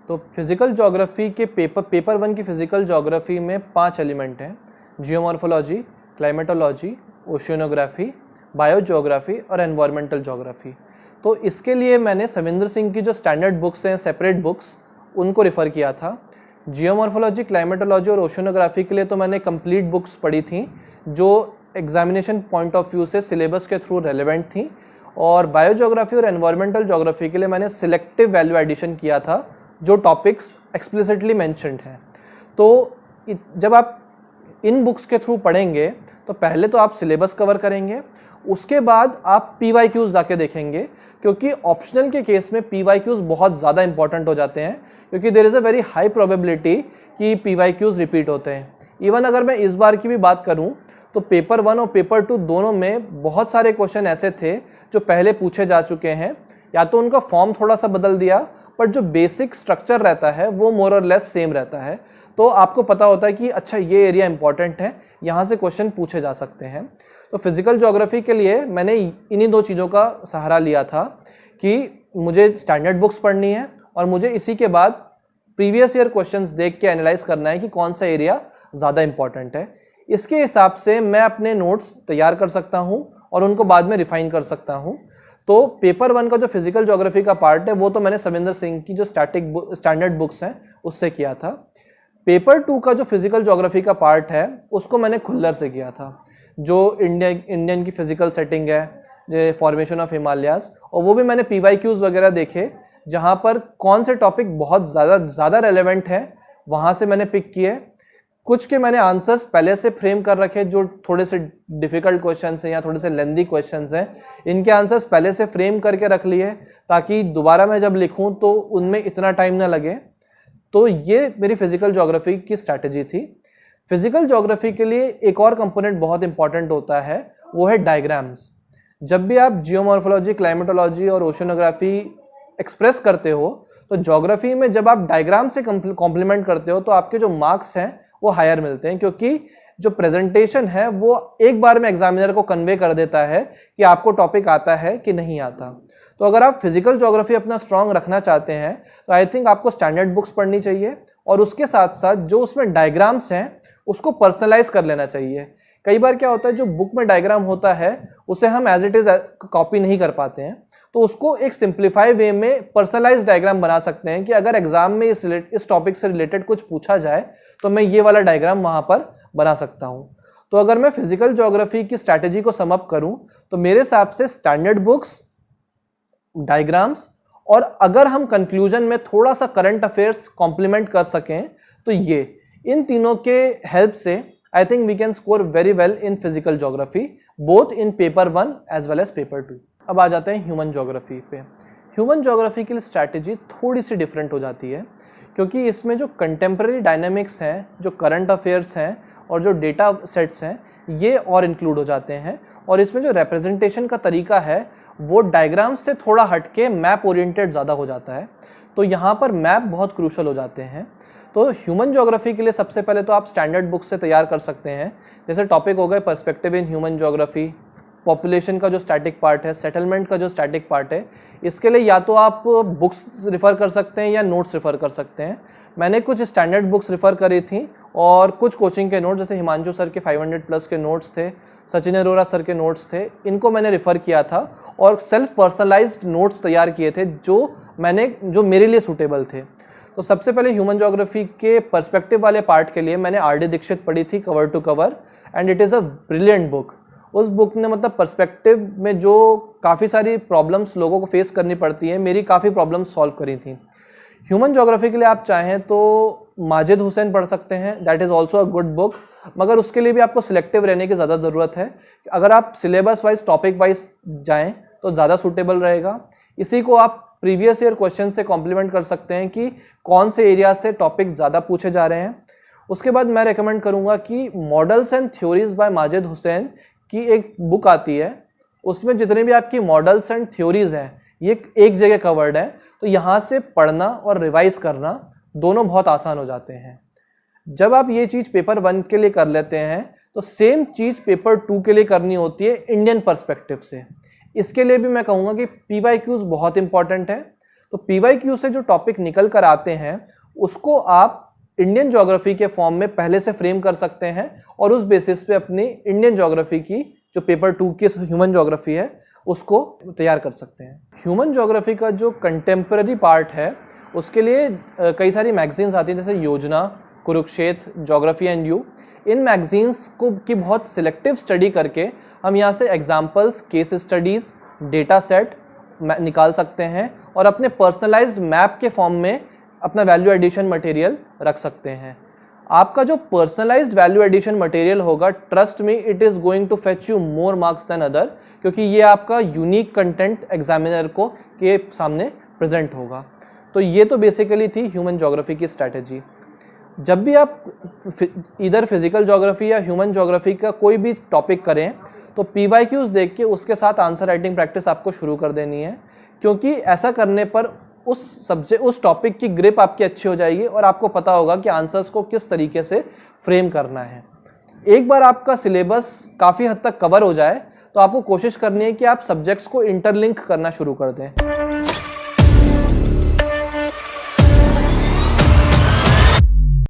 तो physical geography के paper 1 की फिजिकल ज्योग्राफी में 5 एलिमेंट हैं: जियोमॉर्फोलॉजी, क्लाइमेटोलॉजी, ओशियोनोग्राफी, बायोजियोग्राफी और एनवायरमेंटल ज्योग्राफी। तो इसके लिए मैंने सविंदर सिंह की जो स्टैंडर्ड बुक्स हैं, सेपरेट बुक्स, उनको रेफ़र किया था। जियोमॉर्फोलॉजी, क्लाइमेटोलॉजी और ओशियोनोग्राफी के लिए तो मैंने कंप्लीट बुक्स पढ़ी थी जो एग्जामिनेशन पॉइंट ऑफ व्यू से सिलेबस के थ्रू रेलेवेंट थी। और बायोजियोग्राफी और एनवायरमेंटल ज्योग्राफी के लिए मैंने सिलेक्टिव वैल्यू एडिशन किया था जो टॉपिक्स एक्सप्लिसिटली मेंशन्ड हैं। तो जब आप इन बुक्स के थ्रू पढ़ेंगे तो पहले तो आप सिलेबस कवर करेंगे, उसके बाद आप PYQs जाके देखेंगे, क्योंकि ऑप्शनल के केस में PYQs बहुत ज़्यादा इंपॉर्टेंट हो जाते हैं, क्योंकि there is a very high probability कि PYQs रिपीट होते हैं। इवन अगर मैं इस बार की भी बात करूं तो पेपर 1 और पेपर 2 दोनों में बहुत सारे क्वेश्चन ऐसे थे जो पहले पूछे जा चुके हैं, या तो उनका फॉर्म थोड़ा सा बदल दिया, पर जो बेसिक स्ट्रक्चर रहता है वो मोर और लेस सेम रहता है। तो आपको पता होता है कि अच्छा ये एरिया इंपॉर्टेंट है, यहाँ से क्वेश्चन पूछे जा सकते हैं। तो फिजिकल ज्योग्राफी के लिए मैंने इन्हीं 2 चीज़ों का सहारा लिया था कि मुझे स्टैंडर्ड बुक्स पढ़नी है और मुझे इसी के बाद प्रीवियस ईयर क्वेश्चंस देख के एनालाइज करना है कि कौन सा एरिया ज़्यादा इंपॉर्टेंट है। इसके हिसाब से मैं अपने नोट्स तैयार कर सकता हूँ और उनको बाद में रिफाइन कर सकता हूँ। तो पेपर 1 का जो फिजिकल ज्योग्राफी का पार्ट है वो तो मैंने सविंदर सिंह की जो स्टैंडर्ड बुक्स हैं उससे किया था। पेपर 2 का जो फिजिकल ज्योग्राफी का पार्ट है उसको मैंने खुल्लर से किया था, जो इंडियन की फिजिकल सेटिंग है, जो फॉर्मेशन ऑफ हिमालयाज, और वो भी मैंने PYQs वगैरह देखे जहाँ पर कौन से टॉपिक बहुत ज़्यादा रेलेवेंट है वहाँ से मैंने पिक किए। कुछ के मैंने आंसर्स पहले से फ्रेम कर रखे जो थोड़े से डिफिकल्ट क्वेश्चंस हैं या थोड़े से लेंदी क्वेश्चंस हैं, इनके आंसर्स पहले से फ्रेम करके रख लिए ताकि दोबारा मैं जब लिखूं तो उनमें इतना टाइम ना लगे। तो ये मेरी फिजिकल ज्योग्राफी की स्ट्रैटेजी थी। फिजिकल ज्योग्राफी के लिए एक और कंपोनेंट बहुत इंपॉर्टेंट होता है, वो है डायग्राम्स। जब भी आप जियोमॉर्फोलॉजी, क्लाइमेटोलॉजी और ओशियोनोग्राफी एक्सप्रेस करते हो तो ज्योग्राफी में जब आप डायग्राम से कॉम्प्लीमेंट करते हो तो आपके जो मार्क्स हैं वो हायर मिलते हैं, क्योंकि जो प्रेजेंटेशन है वो एक बार में एग्जामिनर को कन्वे कर देता है कि आपको टॉपिक आता है कि नहीं आता। तो अगर आप फिजिकल ज्योग्राफी अपना स्ट्रांग रखना चाहते हैं तो आई थिंक आपको स्टैंडर्ड बुक्स पढ़नी चाहिए और उसके साथ साथ जो उसमें डायग्राम्स हैं उसको पर्सनलाइज कर लेना चाहिए। कई बार क्या होता है, जो बुक में डायग्राम होता है उसे हम एज इट इज कॉपी नहीं कर पाते हैं, तो उसको एक सिंप्लीफाई वे में पर्सनलाइज डायग्राम बना सकते हैं कि अगर एग्जाम में इस टॉपिक से रिलेटेड कुछ पूछा जाए तो मैं ये वाला डायग्राम वहां पर बना सकता हूं। तो अगर मैं फिजिकल ज्योग्राफी की स्ट्रैटेजी को सम अप करूं तो मेरे हिसाब से स्टैंडर्ड बुक्स, डायग्राम्स, और अगर हम कंक्लूजन में थोड़ा सा करंट अफेयर्स कॉम्प्लीमेंट कर सकें तो ये इन तीनों के हेल्प से I think we can score very well in physical geography both in paper 1 as well as paper 2। अब आ जाते हैं ह्यूमन ज्योग्राफी पे। ह्यूमन ज्योग्राफी की स्ट्रैटेजी थोड़ी सी डिफरेंट हो जाती है, क्योंकि इसमें जो कंटेम्प्रेरी डायनेमिक्स हैं, जो करंट अफेयर्स हैं और जो डेटा सेट्स हैं ये और इंक्लूड हो जाते हैं, और इसमें जो रिप्रेजेंटेशन का तरीका है वो डायग्राम्स से थोड़ा हटके मैप ओरिएंटेड ज़्यादा हो जाता है। तो यहाँ पर मैप बहुत क्रूशल हो जाते हैं। तो ह्यूमन ज्योग्राफी के लिए सबसे पहले तो आप स्टैंडर्ड बुक से तैयार कर सकते हैं। जैसे टॉपिक हो गए perspective in human geography, population का जो स्टैटिक पार्ट है, सेटलमेंट का जो स्टैटिक पार्ट है, इसके लिए या तो आप बुक्स रिफ़र कर सकते हैं या नोट्स रिफ़र कर सकते हैं। मैंने कुछ स्टैंडर्ड बुक्स रिफ़र करी थी और कुछ कोचिंग के नोट्स, जैसे हिमांशु सर के 500 प्लस के नोट्स थे, सचिन अरोरा सर के नोट्स थे, इनको मैंने रिफ़र किया था और सेल्फ पर्सनलाइज्ड नोट्स तैयार किए थे जो मेरे लिए सूटेबल थे। तो सबसे पहले ह्यूमन ज्योग्राफी के पर्सपेक्टिव वाले पार्ट के लिए मैंने आर डी दीक्षित पढ़ी थी cover to cover, and it is a brilliant book. उस बुक ने मतलब पर्सपेक्टिव में जो काफ़ी सारी प्रॉब्लम्स लोगों को फेस करनी पड़ती है, मेरी काफ़ी प्रॉब्लम्स सॉल्व करी थी। ह्यूमन ज्योग्राफी के लिए आप चाहें तो माजिद हुसैन पढ़ सकते हैं, that is also a good book, मगर उसके लिए भी आपको सिलेक्टिव रहने की ज़्यादा ज़रूरत है। अगर आप सिलेबस वाइज, टॉपिक वाइज जाएँ तो ज़्यादा सूटेबल रहेगा। इसी को आप प्रीवियस ईयर क्वेश्चन से कॉम्प्लीमेंट कर सकते हैं कि कौन से एरिया से टॉपिक ज़्यादा पूछे जा रहे हैं। उसके बाद मैं रेकमेंड करूँगा कि models and theories by Majid Hussain की एक बुक आती है, उसमें जितने भी आपकी मॉडल्स एंड थ्योरीज हैं ये एक जगह कवर्ड है, तो यहाँ से पढ़ना और रिवाइज करना दोनों बहुत आसान हो जाते हैं। जब आप ये चीज़ पेपर 1 के लिए कर लेते हैं तो सेम चीज़ पेपर 2 के लिए करनी होती है इंडियन पर्सपेक्टिव से। इसके लिए भी मैं कहूँगा कि PYQs बहुत इंपॉर्टेंट है। तो PYQ से जो टॉपिक निकल कर आते हैं उसको आप इंडियन ज्योग्राफी के फॉर्म में पहले से फ्रेम कर सकते हैं और उस बेसिस पे अपनी इंडियन ज्योग्राफी की जो पेपर 2 की ह्यूमन ज्योग्राफी है उसको तैयार कर सकते हैं। ह्यूमन ज्योग्राफी का जो कंटेम्पररी पार्ट है उसके लिए कई सारी मैगजीन्स आती हैं, जैसे योजना, Kurukshetra, geography and you. In magazines को की बहुत सिलेक्टिव स्टडी करके हम यहाँ से examples, case studies, data set निकाल सकते हैं और अपने पर्सनलाइज्ड मैप के फॉर्म में अपना वैल्यू एडिशन मटेरियल रख सकते हैं। आपका जो पर्सनलाइज्ड वैल्यू एडिशन मटेरियल होगा, trust me, it is going to fetch you more marks than other, क्योंकि ये आपका यूनिक कंटेंट एग्जामिनर को के सामने प्रेजेंट होगा। तो ये तो बेसिकली थी ह्यूमन ज्योग्राफी की स्ट्रैटेजी। जब भी आप इधर फिजिकल ज्योग्राफी या ह्यूमन ज्योग्राफी का कोई भी टॉपिक करें तो PYQs देख के उसके साथ आंसर राइटिंग प्रैक्टिस आपको शुरू कर देनी है, क्योंकि ऐसा करने पर उस टॉपिक की ग्रिप आपकी अच्छी हो जाएगी और आपको पता होगा कि आंसर्स को किस तरीके से फ्रेम करना है। एक बार आपका सिलेबस काफ़ी हद तक कवर हो जाए तो आपको कोशिश करनी है कि आप सब्जेक्ट्स को इंटरलिंक करना शुरू कर दें।